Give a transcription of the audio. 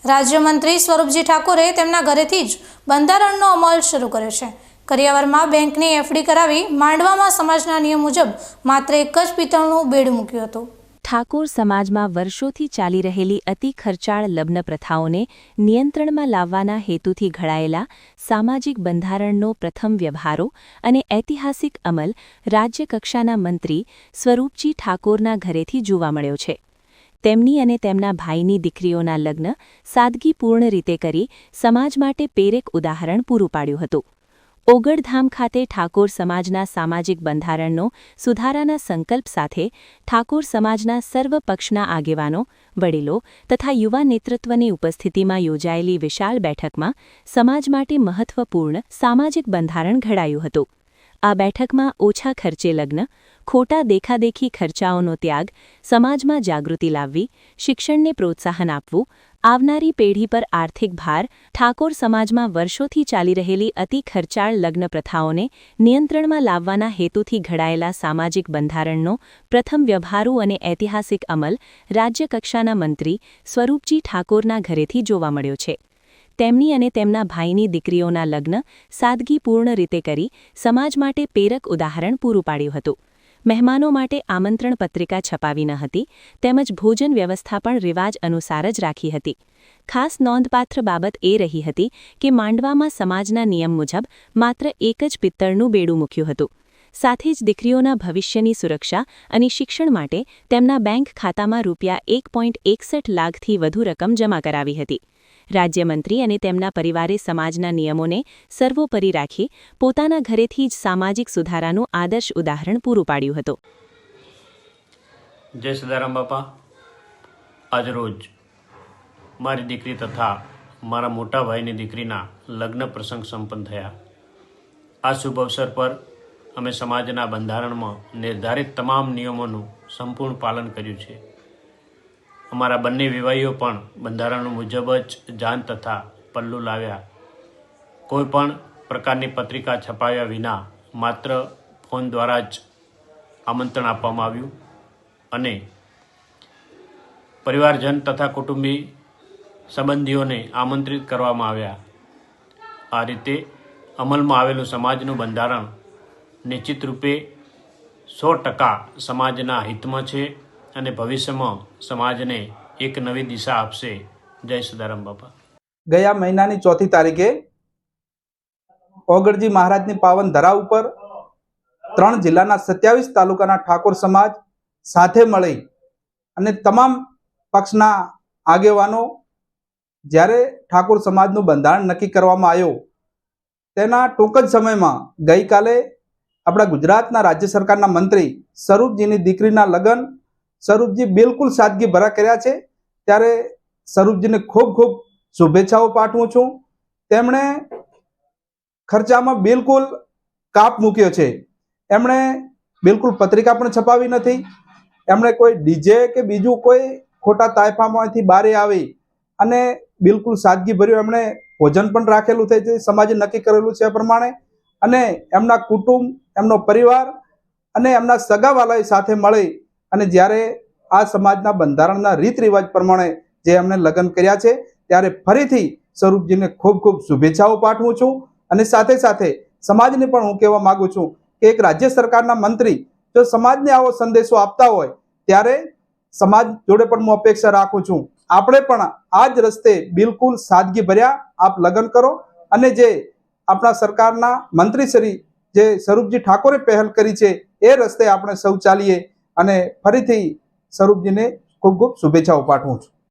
રાજ્યમંત્રી સ્વરૂપજી ઠાકોરે તેમના ઘરેથી જ બંધારણનો અમલ શરૂ કર્યો છે। કરિયાવરમાં બેંકની એફડી કરાવી માંડવામાં સમાજના નિયમ મુજબ માત્ર એક જ પિત્તળનું બેડું મૂક્યું હતું। ઠાકોર સમાજમાં વર્ષોથી ચાલી રહેલી અતિ ખર્ચાળ લગ્ન પ્રથાઓને નિયંત્રણમાં લાવવાના હેતુથી ઘડાયેલા સામાજિક બંધારણનો પ્રથમ વ્યવહારો અને ઐતિહાસિક અમલ રાજ્યકક્ષાના મંત્રી સ્વરૂપજી ઠાકોરના ઘરેથી જોવા મળ્યો છે। તેમની અને તેમના ભાઈની દીકરીઓના લગ્ન સાદગીપૂર્ણ રીતે કરી સમાજ માટે પ્રેરક ઉદાહરણ પૂરું પાડ્યું હતું। ઓગળધામ ખાતે ઠાકોર સમાજના સામાજિક બંધારણનો સુધારાના સંકલ્પ સાથે ઠાકોર સમાજના સર્વ પક્ષના આગેવાનો, વડીલો તથા યુવા નેતૃત્વની ઉપસ્થિતિમાં યોજાયેલી વિશાળ બેઠકમાં સમાજ માટે મહત્વપૂર્ણ સામાજિક બંધારણ ઘડાયું હતું। આ બેઠકમાં ઓછા ખર્ચે લગ્ન, ખોટા દેખાદેખી ખર્ચાઓનો ત્યાગ, સમાજમાં જાગૃતિ લાવવી, શિક્ષણને પ્રોત્સાહન આપવું, આવનારી પેઢી પર આર્થિક ભાર, ઠાકોર સમાજમાં વર્ષોથી ચાલી રહેલી અતિ ખર્ચાળ લગ્ન પ્રથાઓને નિયંત્રણમાં લાવવાના હેતુથી ઘડાયેલા સામાજિક બંધારણનો પ્રથમ વ્યવહારુ અને ઐતિહાસિક અમલ રાજ્યકક્ષાના મંત્રી સ્વરૂપજી ઠાકોરના ઘરેથી જોવા મળ્યો છે। તેમની અને તેમના ભાઈની દીકરીઓના લગ્ન સાદગીપૂર્ણ રીતે કરી સમાજ માટે પ્રેરક ઉદાહરણ પૂરું પાડ્યું હતું। મહેમાનો માટે આમંત્રણ પત્રિકા છપાવી ન હતી તેમજ ભોજન વ્યવસ્થા પણ રિવાજ અનુસાર જ રાખી હતી। ખાસ નોંધપાત્ર બાબત એ રહી હતી કે માંડવામાં સમાજના નિયમ મુજબ માત્ર એક જ પિત્તળનું બેડું મૂક્યું હતું। સાથે જ દીકરીઓના ભવિષ્યની સુરક્ષા અને શિક્ષણ માટે તેમના બેંક ખાતામાં ₹1.61 લાખથી વધુ રકમ જમા કરાવી હતી। રાજ્યમંત્રી અને તેમના પરિવારે સમાજના નિયમોને સર્વોપરી રાખી પોતાના ઘરેથી જ સામાજિક સુધારાનું આદર્શ ઉદાહરણ પૂરું પાડ્યું હતું। જય સદારામ બાપા। આજ રોજ મારી દીકરી તથા મારા મોટા ભાઈની દીકરીના લગ્ન પ્રસંગ સંપન્ન થયા। આ શુભ અવસર પર અમે સમાજના બંધારણમાં નિર્ધારિત તમામ નિયમોનું સંપૂર્ણ પાલન કર્યું છે। અમારા બંને વિવાહીઓ પણ બંધારણ મુજબ જ જાન તથા પલ્લું લાવ્યા। કોઈ પણ પ્રકારની પત્રિકા છપાવ્યા વિના માત્ર ફોન દ્વારા જ આમંત્રણ આપવામાં આવ્યું અને પરિવારજન તથા કુટુંબી સંબંધીઓને આમંત્રિત કરવામાં આવ્યા। આ રીતે અમલમાં આવેલું સમાજનું બંધારણ નિશ્ચિત રૂપે 100% સમાજના હિતમાં છે અને ભવિષ્યમાં સમાજને એક નવી દિશા આપશે। જય સદારામ બાપા। ગયા મહિનાની 4મી તારીખે ઓગળજી મહારાજની પાવન ધરા ઉપર 3 જિલ્લાના 27 તાલુકાના ઠાકોર સમાજ સાથે મળી અને તમામ પક્ષના આગેવાનો જ્યારે ઠાકોર સમાજનું બંધારણ નક્કી કરવામાં આવ્યું તેના ટૂંક જ સમયમાં ગઈકાલે આપણા ગુજરાતના રાજ્ય સરકારના મંત્રી સ્વરૂપજીની દીકરીના લગ્ન સ્વરૂપજી બિલકુલ સાદગી ભરા કર્યા છે। ત્યારે સ્વરૂપજીને ખૂબ ખૂબ શુભેચ્છાઓ પાઠવું છું। તેમણે ખર્ચામાં બિલકુલ કાપ મૂક્યો છે। એમણે બિલકુલ પત્રિકા પણ છપાવી નથી। એમણે કોઈ ડીજે કે બીજું કોઈ ખોટા તાયફામાંથી બહાર આવી અને બિલકુલ સાદગી ભર્યું એમણે ભોજન પણ રાખેલું છે સમાજે નક્કી કરેલું છે એ પ્રમાણે અને એમના કુટુંબ, એમનો પરિવાર અને એમના સગાવાલાઓ સાથે મળી અને જ્યારે આ સમાજના બંધારણના રીત રિવાજ પ્રમાણે જે એમણે લગ્ન કર્યા છે ત્યારે ફરીથી સ્વરૂપજીને ખૂબ ખૂબ શુભેચ્છાઓ પાઠવું છું અને સાથે સાથે સમાજને પણ હું કહેવા માંગુ છું કે એક રાજ્ય સરકારના મંત્રી જો સમાજને આવો સંદેશો આપતા હોય ત્યારે સમાજ જોડે પણ હું અપેક્ષા રાખું છું આપણે પણ આ જ રસ્તે બિલકુલ સાદગી ભર્યા આપ લગ્ન કરો અને જે આપણા સરકારના મંત્રી શ્રી જે સ્વરૂપજી ઠાકોરે પહેલ કરી છે એ રસ્તે આપણે સૌ ચાલીએ અને ફરીથી સ્વરૂપજીને ખૂબ ખૂબ શુભેચ્છાઓ પાઠવું છું।